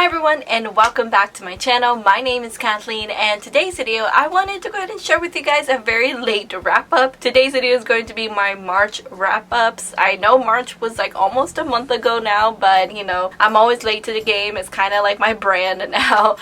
everyone, and welcome back to my channel. My name is Kathleen, and today's video I wanted to go ahead and share with you guys a very late wrap up. Today's video is going to be my March wrap ups. I know March was like almost a month ago now, but you know, I'm always late to the game. It's kind of like my brand now.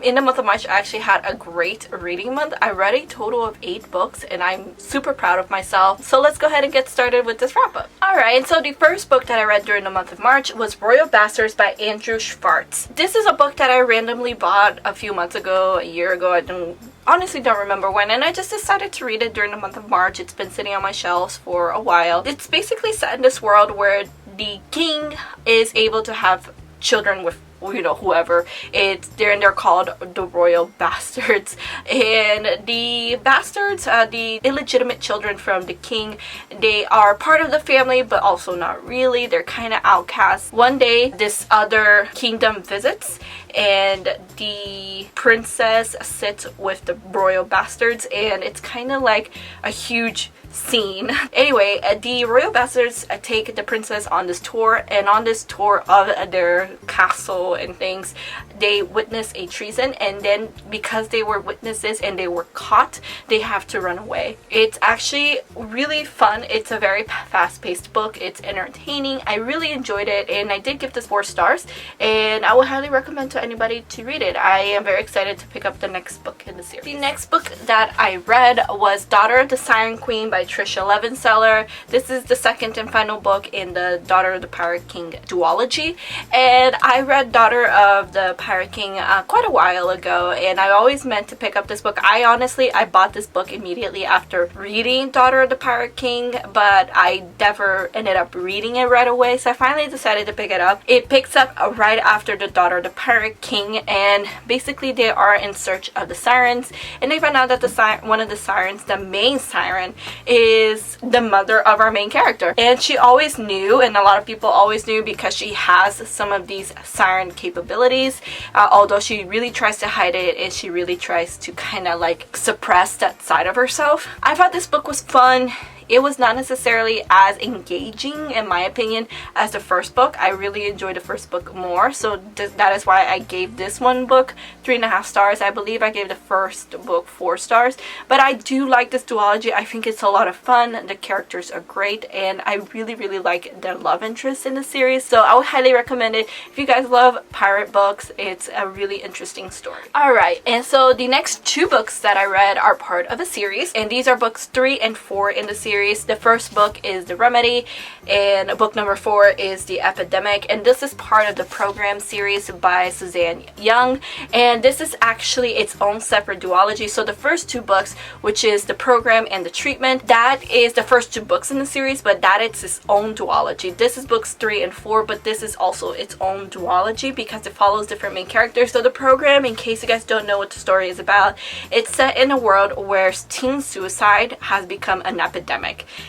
In the month of March I actually had a great reading month. I read a total of 8 books and I'm super proud of myself. So let's go ahead and get started with this wrap up. Alright, so the first book that I read during the month of March was Royal Bastards by Andrew Schwartz. This is a book that I randomly bought a few months ago, a year ago. I honestly don't remember when, and I just decided to read it during the month of March. It's been sitting on my shelves for a while. It's basically set in this world where the king is able to have children with, you know, whoever. They're called the Royal Bastards, and the bastards, the illegitimate children from the king, they are part of the family but also not really. They're kind of outcasts. One day this other kingdom visits and the princess sits with the royal bastards, and it's kind of like a huge scene. Anyway, the royal bastards take the princess on this tour, and on this tour of their castle and things, they witness a treason, and then because they were witnesses and they were caught, they have to run away. It's actually really fun. It's a very fast-paced book. It's entertaining. I really enjoyed it, and I did give this 4 stars, and I would highly recommend to anybody to read it. I am very excited to pick up the next book in the series. The next book that I read was Daughter of the Siren Queen by Trisha Levenseller. This is the second and final book in the Daughter of the Pirate King duology, and I read Daughter of the Pirate King quite a while ago, and I always meant to pick up this book. I bought this book immediately after reading Daughter of the Pirate King, but I never ended up reading it right away, so I finally decided to pick it up. It picks up right after the Daughter of the Pirate King, and basically they are in search of the sirens, and they find out that one of the sirens, the main siren, is the mother of our main character, and she always knew, and a lot of people always knew, because she has some of these siren capabilities, although she really tries to hide it, and she really tries to kind of like suppress that side of herself. I thought this book was fun. It was not necessarily as engaging, in my opinion, as the first book. I really enjoyed the first book more, so that is why I gave this one book 3.5 stars. I believe I gave the first book 4 stars, but I do like this duology. I think it's a lot of fun. The characters are great, and I really like the love interest in the series, so I would highly recommend it. If you guys love pirate books, it's a really interesting story. Alright, and so the next 2 books that I read are part of a series, and these are books 3 and 4 in the series. The first book is The Remedy, and book number 4 is The Epidemic, and this is part of the program series by Suzanne Young, and this is actually its own separate duology. So the first 2 books, which is The Program and The Treatment, that is the first 2 books in the series, but that is its own duology. This is books 3 and 4, but this is also its own duology because it follows different main characters. So The Program, in case you guys don't know what the story is about, it's set in a world where teen suicide has become an epidemic.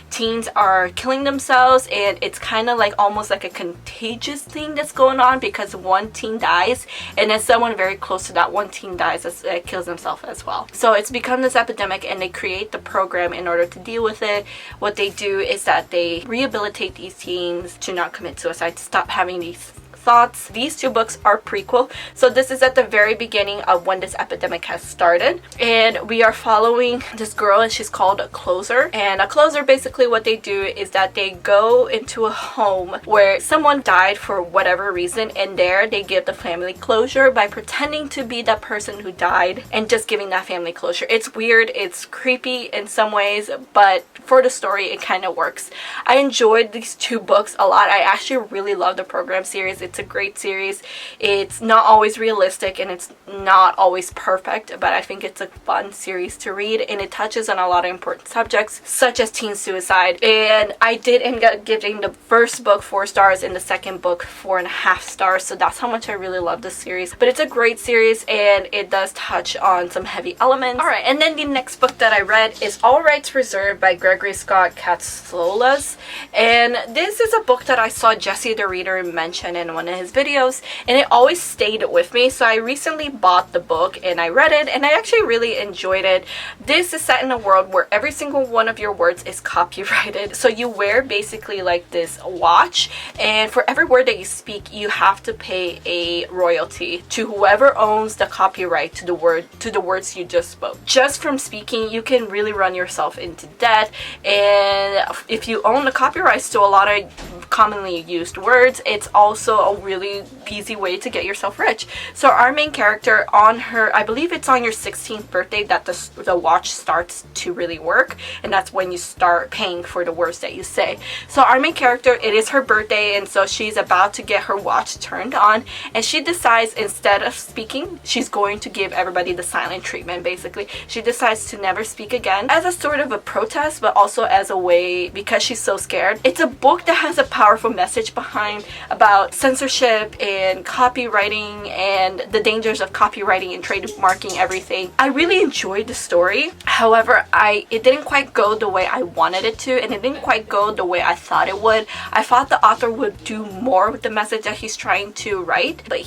Teens are killing themselves, and it's kind of like almost like a contagious thing that's going on, because one teen dies and then someone very close to that one teen dies kills himself as well. So it's become this epidemic, and they create the program in order to deal with it. What they do is that they rehabilitate these teens to not commit suicide, to stop having these thoughts. These 2 books are prequel, so this is at the very beginning of when this epidemic has started, and we are following this girl, and she's called a closer. And a closer, basically what they do is that they go into a home where someone died for whatever reason, and there they give the family closure by pretending to be that person who died and just giving that family closure. It's weird, it's creepy in some ways, but for the story it kind of works. I enjoyed these 2 books a lot. I actually really love the program series. It's a great series. It's not always realistic, and it's not always perfect, but I think it's a fun series to read, and it touches on a lot of important subjects such as teen suicide. And I did end up giving the first book 4 stars and the second book 4.5 stars, so that's how much I really love this series. But it's a great series, and it does touch on some heavy elements. Alright, and then the next book that I read is All Rights Reserved by Gregory Scott Katsolas, and this is a book that I saw Jesse the Reader mention in one one of his videos, and it always stayed with me. So I recently bought the book and I read it, and I actually really enjoyed it. This is set in a world where every single one of your words is copyrighted. So you wear basically like this watch, and for every word that you speak, you have to pay a royalty to whoever owns the copyright to the words you just spoke. Just from speaking, you can really run yourself into debt, and if you own the copyrights to a lot of commonly used words, it's also a really easy way to get yourself rich. So our main character, on her, I believe it's on your 16th birthday that the watch starts to really work, and that's when you start paying for the words that you say. So our main character, it is her birthday, and so she's about to get her watch turned on, and she decides instead of speaking, she's going to give everybody the silent treatment. Basically, she decides to never speak again as a sort of a protest, but also as a way because she's so scared. It's a book that has a powerful message behind about censorship and copywriting and the dangers of copywriting and trademarking everything. I really enjoyed the story. However, it didn't quite go the way I wanted it to, and it didn't quite go the way I thought it would. I thought the author would do more with the message that he's trying to write, but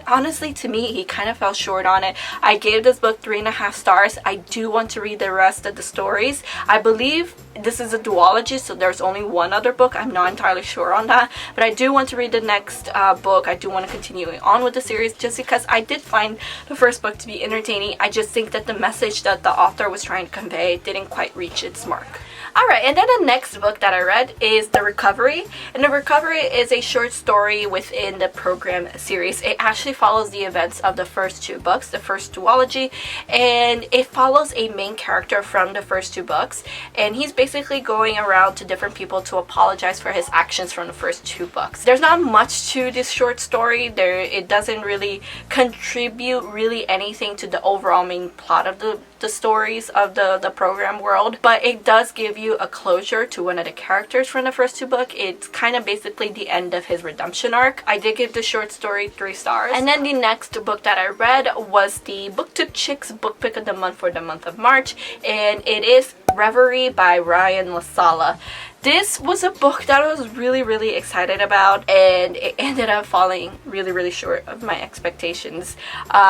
honestly, to me, he kind of fell short on it. I gave this book 3.5 stars. I do want to read the rest of the stories. I believe this is a duology, so there's only one other book. I'm not entirely sure on that, but I do want to read the next book. I do want to continue on with the series just because I did find the first book to be entertaining. I just think that the message that the author was trying to convey didn't quite reach its mark. Alright, and then the next book that I read is The Recovery. And The Recovery is a short story within the program series. It actually follows the events of the first 2 books, the first duology, and it follows a main character from the first 2 books, and he's basically going around to different people to apologize for his actions from the first 2 books. There's not much to this short story. It doesn't really contribute really anything to the overall main plot of the stories of the program world, but it does give you a closure to one of the characters from the first 2 books. It's kind of basically the end of his redemption arc. I did give the short story 3 stars. And then the next book that I read was the BookTube Chicks book pick of the month for the month of March, and it is Reverie by Ryan LaSala. This was a book that I was really excited about, and it ended up falling really short of my expectations.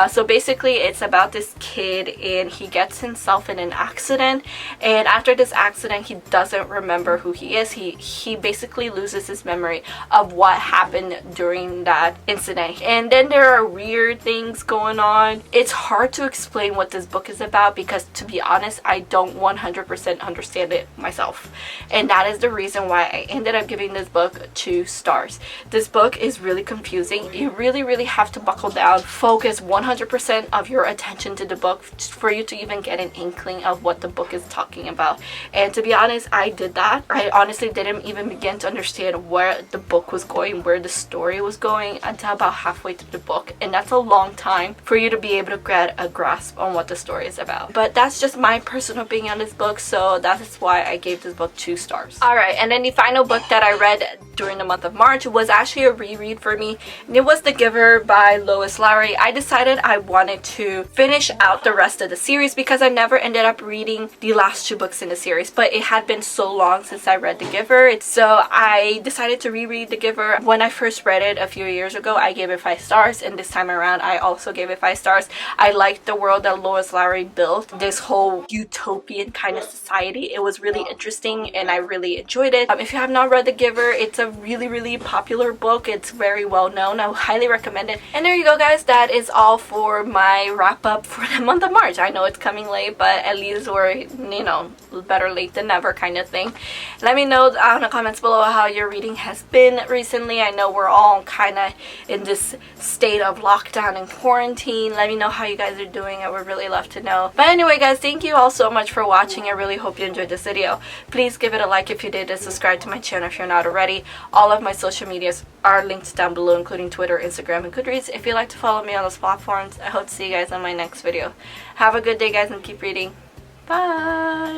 So basically, it's about this kid, and he gets himself in an accident, and after this accident, he doesn't remember who he is. He basically loses his memory of what happened during that incident, and then there are weird things going on. It's hard to explain what this book is about because, to be honest, I don't 100% understand it myself, and that is the reason why I ended up giving this book 2 stars. This book is really confusing. You really have to buckle down, focus 100% of your attention to the book for you to even get an inkling of what the book is talking about. And to be honest, I did that. I honestly didn't even begin to understand where the book was going, where the story was going, until about halfway through the book, and that's a long time for you to be able to get a grasp on what the story is about. But that's just my personal opinion on this book, so that is why I gave this book 2 stars. Alright, and then the final book that I read during the month of March was actually a reread for me, and it was The Giver by Lois Lowry. I decided I wanted to finish out the rest of the series because I never ended up reading the last 2 books in the series, but it had been so long since I read The Giver, so I decided to reread The Giver. When I first read it a few years ago, I gave it 5 stars, and this time around I also gave it 5 stars. I liked the world that Lois Lowry built, this whole utopian kind of society. It was really interesting and I really enjoyed it. If you have not read The Giver, it's a really popular book. It's very well known. I would highly recommend it. And there you go, guys. That is all for my wrap up for the month of March. I know it's coming late, but at least we're, you know, better late than never kind of thing. Let me know in the comments below how your reading has been recently. I know we're all kind of in this state of lockdown and quarantine. Let me know how you guys are doing. I would really love to know. But anyway, guys, thank you all so much for watching. I really hope you enjoyed this video. Please give it a like if you did, and subscribe to my channel if you're not already. All of my social medias are linked down below, including Twitter, Instagram, and Goodreads. If you'd like to follow me on those platforms, I hope to see you guys on my next video. Have a good day, guys, and keep reading. Bye!